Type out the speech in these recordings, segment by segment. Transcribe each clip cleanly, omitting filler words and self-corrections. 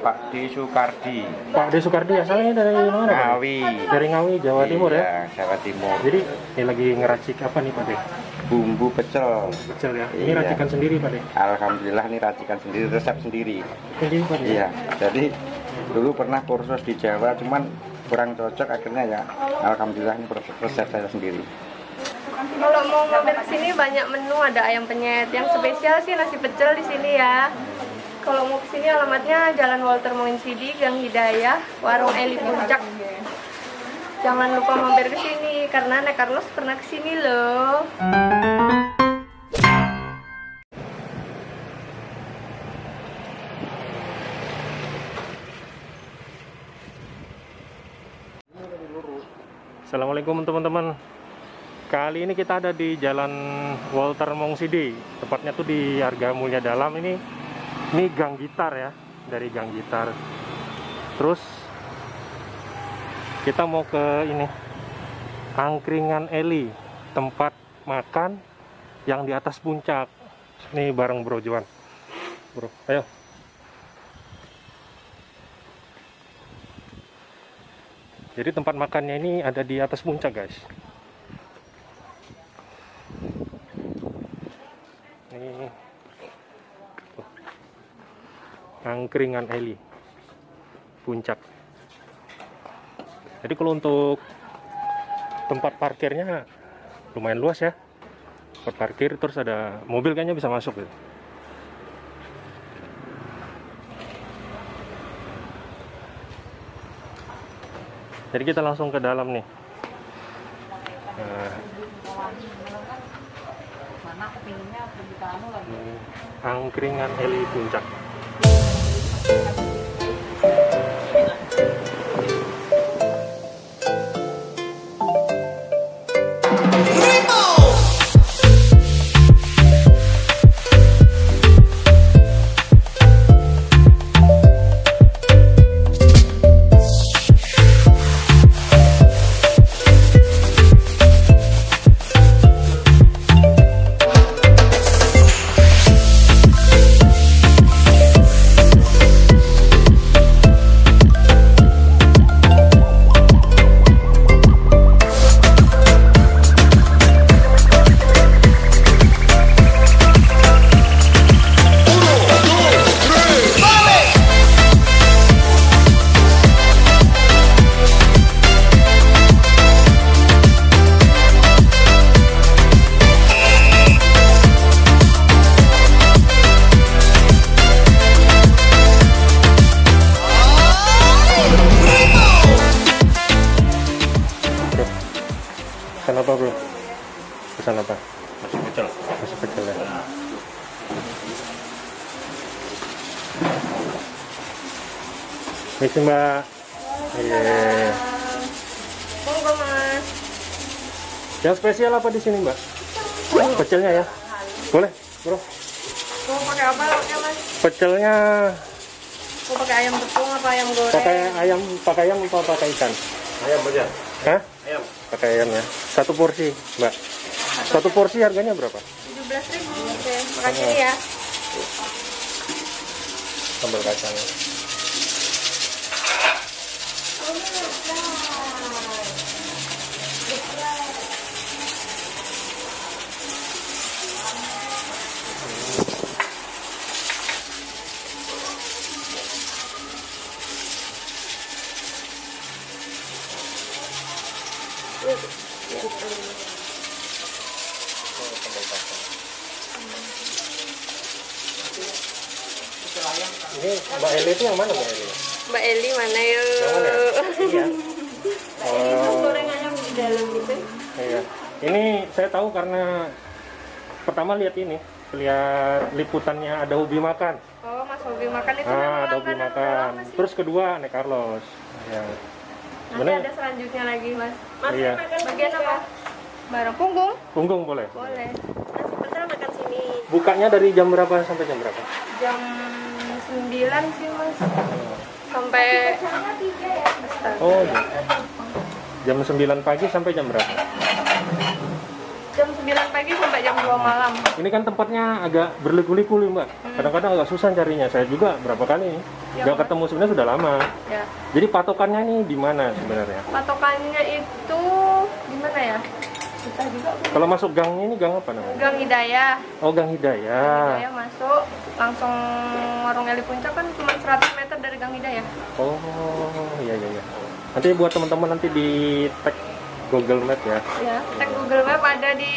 Pak D. Sukardi. Pak D. Sukardi asalnya dari mana? Ngawi. Dari Ngawi, Jawa Timur ya? Jawa Timur. Jadi ini lagi ngeracik apa nih Pak D? Bumbu pecel. Pecel ya? Ini racikan sendiri Pak D? Alhamdulillah ini racikan sendiri, resep sendiri. Sendiri Pak D? Iya, jadi dulu pernah kursus di Jawa, cuman kurang cocok, akhirnya ya alhamdulillah ini resep saya sendiri. Kalau mau mampir ke sini banyak menu, ada ayam penyet. Yang spesial sih nasi pecel di sini ya. Kalau mau ke sini alamatnya Jalan Walter Moinsidi, Gang Hidayah, Warung Eli Puncak. Jangan lupa mampir ke sini karena Nek Carlos pernah ke sini loh. Assalamualaikum teman-teman. Kali ini kita ada di Jalan Walter Mongsidi. Tepatnya tuh di Arga Mulya Dalam ini. Ini Gang Gitar ya, dari Gang Gitar. Terus kita mau ke ini Angkringan Eli, tempat makan yang di atas puncak. Nih bareng Bro Juan. Bro, ayo. Jadi tempat makannya ini ada di atas puncak guys. Ini Angkringan Eli Puncak. Jadi kalau untuk tempat parkirnya lumayan luas ya. Tempat parkir, terus ada mobil kayaknya bisa masuk gitu. Jadi kita langsung ke dalam nih. Angkringan Eli Puncak. Pesan apa bro? Pesan apa? Nasi pecel. Nasi pecel ya. Misi mbak. Iya. Monggo mas. Yang spesial apa di sini mbak? Pecelnya ya. Boleh bro. Mau pakai apa lauknya mas? Pecelnya Mau pakai ayam tepung apa ayam goreng? pakai ayam atau pakai ikan? Ayam aja. Hah? Ayam. Pakai ayam ya. Satu porsi mbak. Satu porsi harganya berapa? 17.000. Oke, makasih nih ya. Sambal kacang. Ini Mbak Eli itu yang mana Mbak Eli? Mbak Eli mana yuk? Yang mana? Iya. Ini gorengannya di dalam gitu. Iya. Ini saya tahu karena pertama lihat liputannya ada hobi makan. Oh, Mas hobi makan itu Ada hobi makan. Terus kedua Nek Carlos. Ya. Nanti ada selanjutnya lagi Mas. Mas Iya. makan bagian apa? Bareng punggung? Punggung boleh. Boleh. Nasi pecel makan sini. Bukanya dari jam berapa sampai jam berapa? Jam 9 sih Mas. Sampai Oh, gitu. Jam 9 pagi sampai jam berapa? Jam 9 pagi sampai jam 2 malam. Ini kan tempatnya agak berliku-liku nih, Mbak. Kadang-kadang agak susah carinya. Saya juga berapa kali nih. Ya, Nggak Mas. ketemu sebenarnya sudah lama. Ya. Jadi patokannya nih di mana sebenarnya? Patokannya itu di mana ya? Susah juga. Kalau masuk gangnya ini gang apa namanya? Gang Hidayah. Oh, Gang Hidayah. Hidayah masuk langsung warung Eli Puncak kan cuma 100 meter dari Gang Hidayah. Oh, iya iya iya. Nanti buat teman-teman nanti di tag Google Map ya. Ya, tag Google Map ada di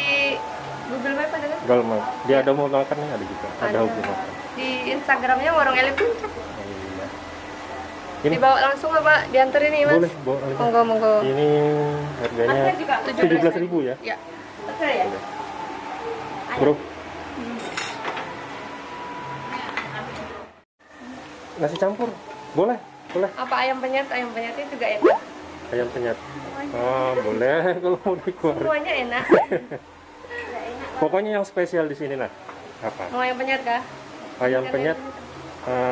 Google Map ada kan? Google Map. Dia ada mau makan nih ada juga. Ada Ada. Google Map. Di Instagramnya warung Eli Puncak. Iya. Ini Dibawa langsung apa? Dianterin nih, Mas. boleh, boleh. Monggo, monggo. Ini harganya 17.000 ya. Ya. Bro. Nasi campur. Boleh, boleh. Apa ayam penyet? Ayam penyetnya juga enak. Ayam penyet. Oh, boleh kalau mau dikeluarin. Semuanya enak. Pokoknya yang spesial di sini lah. Apa? Mau ayam penyet kah? Ayam penyet.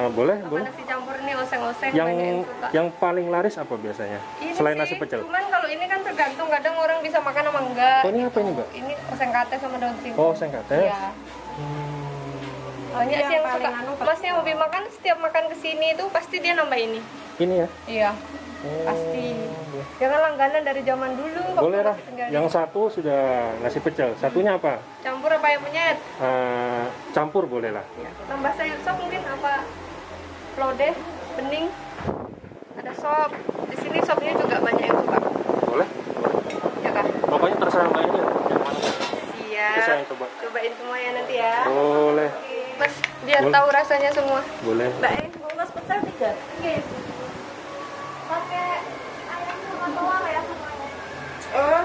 Boleh, Apa boleh. nasi campur ini oseng-oseng banyak yang Yang suka. yang paling laris apa biasanya? Ini Selain sih, nasi pecel. Cuman kalau ini kan tergantung, kadang orang bisa makan sama enggak. Oh, ini apa ini, Mbak? Ini oseng kate sama daun singkong. Oh, sengkate. Iya. Banyak sih yang suka. Masnya hobi makan, setiap makan kesini itu pasti dia nambah ini. Ini ya. Iya, Oh, pasti. iya. Dia kan langganan dari zaman dulu. waktu Boleh lah. masih tinggal di- Yang satu sudah nasi pecel. Satunya apa? Campur apa ayam penyet? Campur boleh lah. Ya. Tambah sayur sop mungkin apa? Lodeh, bening. Ada sop. Di sini sopnya juga banyak yang suka. Boleh. Ya kan? Pokoknya terserah Mbak ini. Yang mana? Terserah Siap. yang coba. Cobain semua ya nanti ya. Boleh. Mas, biar Boleh. tahu rasanya semua. Boleh. Mbak, bungkus pecel 3. Oke. Pakai ayam sama telur ya semuanya. Oh,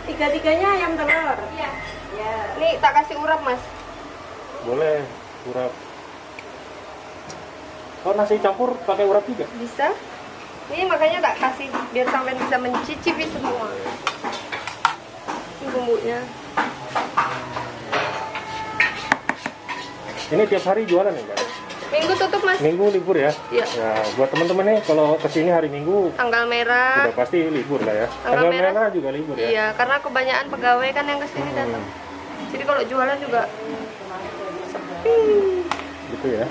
tiga-tiganya ayam telur. Iya. Ya. Nih tak kasih urap, Mas. Boleh. Urap. Oh, nasi campur pakai urap juga? Bisa. Ini makanya tak kasih biar sampai bisa mencicipi semua. Ini bumbunya. Ini tiap hari jualan ya, Mbak? Minggu tutup, Mas. Minggu libur ya? Iya. Ya, buat teman-teman nih kalau kesini hari Minggu Tanggal merah. udah pasti libur lah ya. Tanggal Tanggal merah. merah juga libur ya. Iya, karena kebanyakan pegawai kan yang kesini datang. Jadi kalau jualan juga sepi. Gitu ya.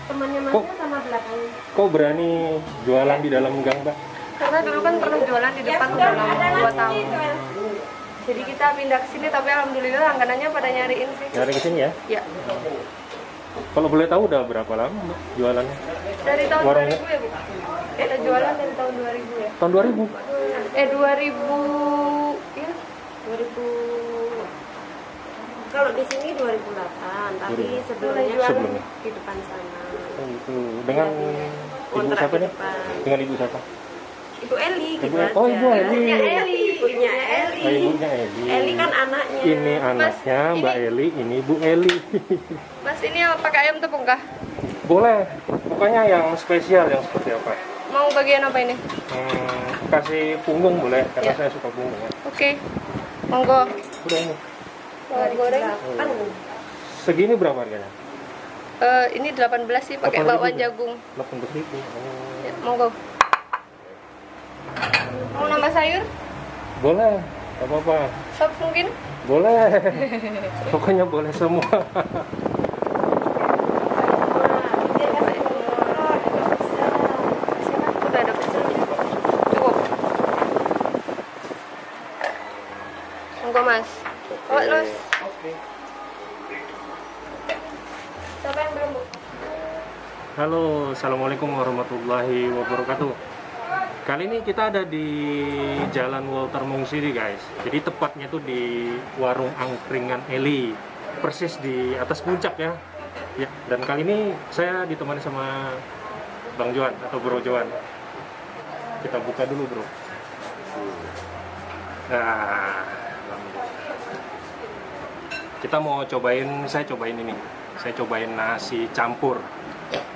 Temannya Kok- Masnya sama belakang. Kok berani jualan di dalam gang, Mbak? Karena dulu kan pernah jualan di depan selama 2 tahun. Jadi kita pindah ke sini, tapi alhamdulillah langganannya pada nyariin sih. Nyari ke sini ya. Ya, Kalau boleh tahu udah berapa lama, Mbak, jualannya? dari tahun Warungnya? 2000 ya, Bu? Kita jualan dari tahun 2000 ya. Tahun 2000. 2000 ya, 2000. Kalau di sini 2008, tapi 2000. sebelumnya Jualan. Sebelumnya. di depan sana. Oh, gitu. Dengan ibu Kontrak siapa di nih? depan. Dengan ibu siapa? Ibu Eli gitu Ibu- oh, aja. Ibu Eli. Ibunya Eli. Ibunya Eli. Oh, ibunya Eli. Eli kan anaknya. Ini anaknya ini- Mbak Eli, ini Bu Eli. Mas, ini apa, pakai ayam tepung kah? Boleh. Pokoknya yang spesial yang seperti apa? Mau bagian apa ini? Kasih punggung boleh, karena Ya. saya suka punggung ya. Oke, monggo. Udah ini. Bawang goreng. Kan Segini berapa harganya? Ini 18 sih, pakai 18.000 bakwan ya? jagung. 18.000. Ya, monggo. Mau nambah sayur? Boleh, gak apa-apa. Sop mungkin? Boleh. Pokoknya boleh semua. Udah ada pecel. Cukup. Monggo, Mas. Oh, Mas. Oke. Siapa yang belum, Bu? Halo, assalamualaikum warahmatullahi wabarakatuh. Kali ini kita ada di Jalan Walter Mongsidi, guys. Jadi tepatnya tuh di warung angkringan Eli, persis di atas puncak ya. Ya, dan kali ini saya ditemani sama Bang Joan atau Bro Joan. Kita buka dulu, Bro. Nah, kita mau saya cobain ini. Saya cobain nasi campur.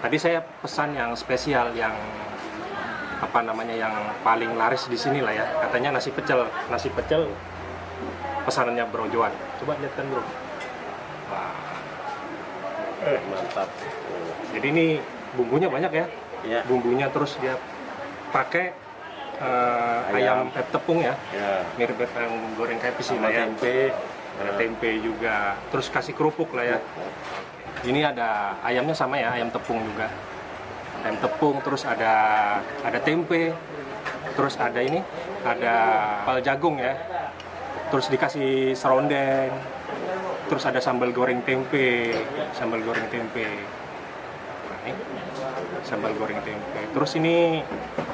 Tadi saya pesan yang spesial, yang apa namanya, yang paling laris di sini lah ya. Katanya nasi pecel. Nasi pecel pesanannya Bro Joan. Coba lihatkan, Bro. Wah. Mantap. Jadi ini bumbunya banyak ya. Ya. Bumbunya terus dia pakai ayam tepung ya. Ya. Mirip ayam goreng KFC lah ya. Tempe. Ada tempe juga. Terus kasih kerupuk lah ya. Ini ada ayamnya sama ya, ayam tepung juga. Ayam tepung, terus ada tempe. Terus ada ini, ada pal jagung ya. Terus dikasih serondeng. Terus ada sambal goreng tempe. Sambal goreng tempe. Nah, ini sambal goreng tempe. Terus ini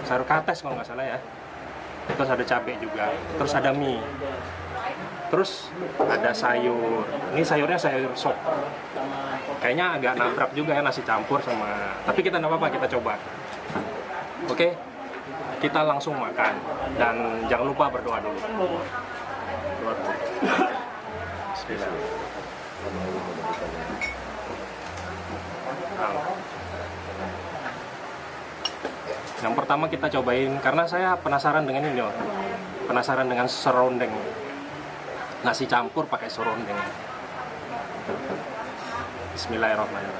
sayur kates kalau nggak salah ya. Terus ada cabai juga. Terus ada mie. Terus ada sayur. Ini sayurnya sayur sop. Kayaknya agak nabrak juga ya, nasi campur sama. Tapi kita nggak apa-apa, kita coba. Oke, kita langsung makan. Dan jangan lupa berdoa dulu. Doa dulu. Bismillah. Yang pertama kita cobain, karena saya penasaran dengan ini loh. Penasaran dengan serondeng. Nasi campur pakai serondeng. Bismillahirrahmanirrahim.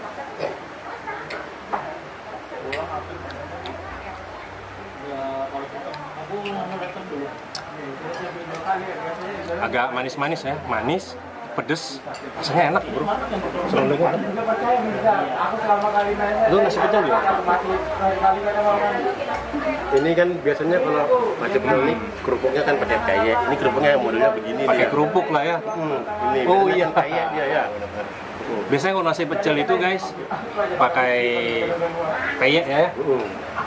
Agak manis-manis ya, manis, pedes, rasanya enak bro. Serondengnya enak. Lu nasi pecel juga? Ini kan biasanya kalau macam ini kerupuknya kan pakai peyek. Ini kerupuknya yang modelnya begini. Pakai dia. kerupuk lah ya. Ini Oh biasanya iya. kan peyek dia ya. Benar-benar. Biasanya kalau nasi pecel itu guys pakai peyek ya.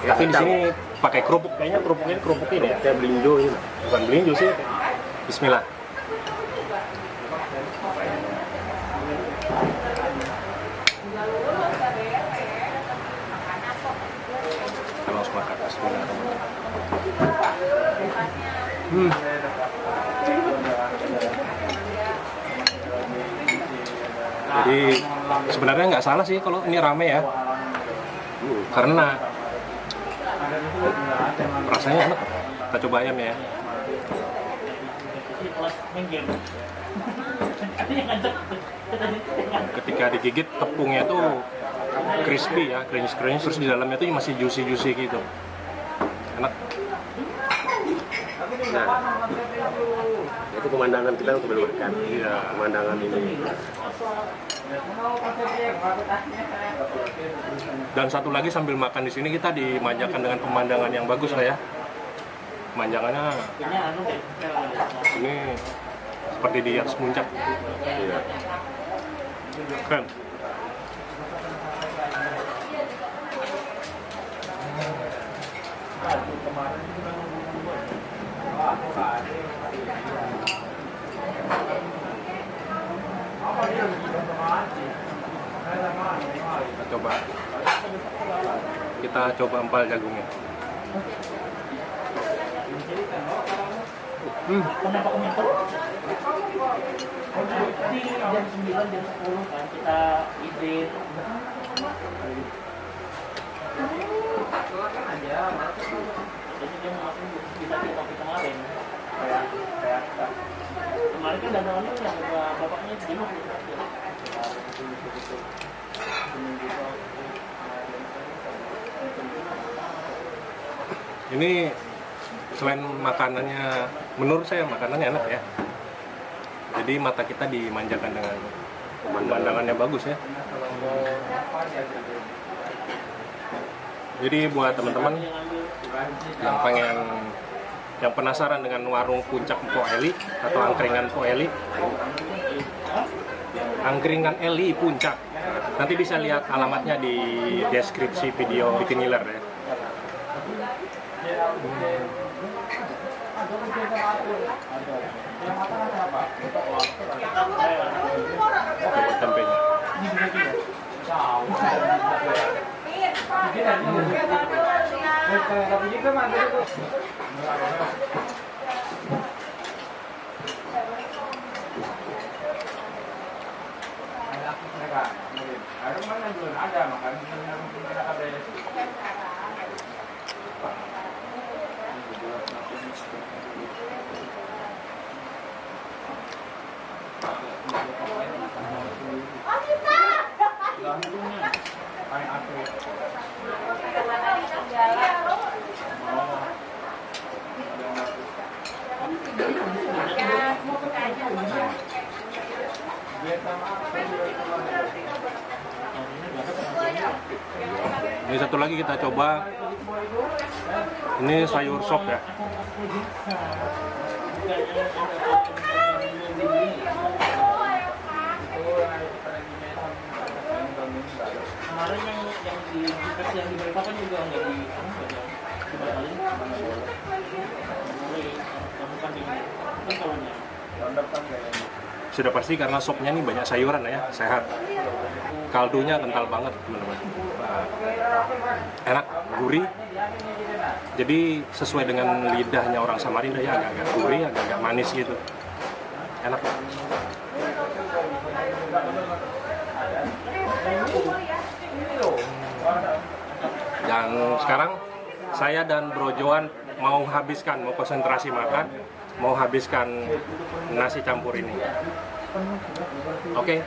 Tapi di sini pakai kerupuk. Kayaknya kerupuknya kerupuk ini ya. Kayak belinjo ini. Bukan belinjo sih. Bismillah. Kita langsung makan. Bismillahirrahmanirrahim. Jadi sebenarnya nggak salah sih kalau ini rame ya. Karena rasanya enak. Kita coba ayamnya ya. Ketika digigit tepungnya tuh crispy ya, crunch, terus di dalamnya tuh masih juicy gitu. Enak. Nah, itu pemandangan kita untuk makan. Iya. Pemandangan ini. Dan satu lagi sambil makan di sini kita dimanjakan dengan pemandangan yang bagus lah ya. Pemandangannya ini seperti di atas puncak. Iya. Keren. Kita coba empal jagungnya. Kenapa komentar? Di jam 9, jam 10 kan kita izin. Jadi dia mau masuk bisa di topik kemarin. Kemarin kan dagangannya yang bapaknya di mana? Ini selain makanannya, menurut saya makanannya enak ya. Jadi mata kita dimanjakan dengan pemandangannya bagus ya. Jadi buat teman-teman yang penasaran dengan warung Puncak Mpok Eli atau angkringan Mpok Eli, angkringan Eli Puncak, nanti bisa lihat alamatnya di deskripsi video Viniler ya. Coba tempenya. Ini satu lagi kita coba. Ini sayur sop ya. Kemarin yang di versi yang diberitakan juga nggak dibatalin. Sudah pasti karena sopnya nih banyak sayuran ya, sehat. Kaldunya kental banget teman-teman. Enak, gurih. Jadi sesuai dengan lidahnya orang Samarinda ya, agak-agak gurih, agak-agak manis gitu. Enak. Dan sekarang saya dan Bro Johan mau konsentrasi makan, mau habiskan nasi campur ini. Oke.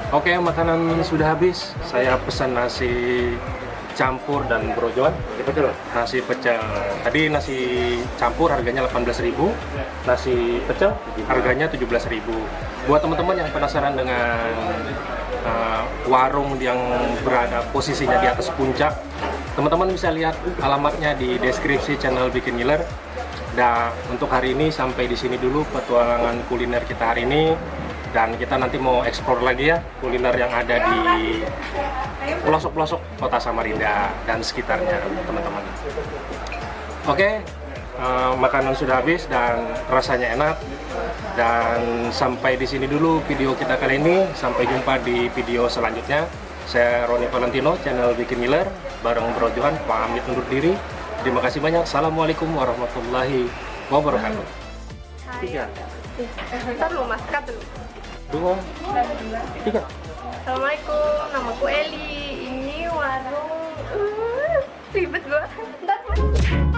Oke, makanan sudah habis. Saya pesan nasi campur dan Bro Johan nasi pecel. Tadi nasi campur harganya 18.000, nasi pecel harganya 17.000. Buat teman-teman yang penasaran dengan warung yang berada posisinya di atas puncak, teman-teman bisa lihat alamatnya di deskripsi channel Bikin Ngiler. Dan untuk hari ini sampai di sini dulu petualangan kuliner kita hari ini. Dan kita nanti mau eksplor lagi ya kuliner yang ada di pelosok-pelosok kota Samarinda dan sekitarnya teman-teman. Oke, makanan sudah habis dan rasanya enak. Dan sampai di sini dulu video kita kali ini. Sampai jumpa di video selanjutnya. Saya Roni Valentino, channel Bikin Ngiler, bareng Bro Johan pamit undur diri. Terima kasih banyak. Assalamualaikum warahmatullahi wabarakatuh. 3. Ntar lu mas, cut dulu. 2, 3. Assalamualaikum, namaku Eli. Ini warung ribet gua. Ntar, Mas.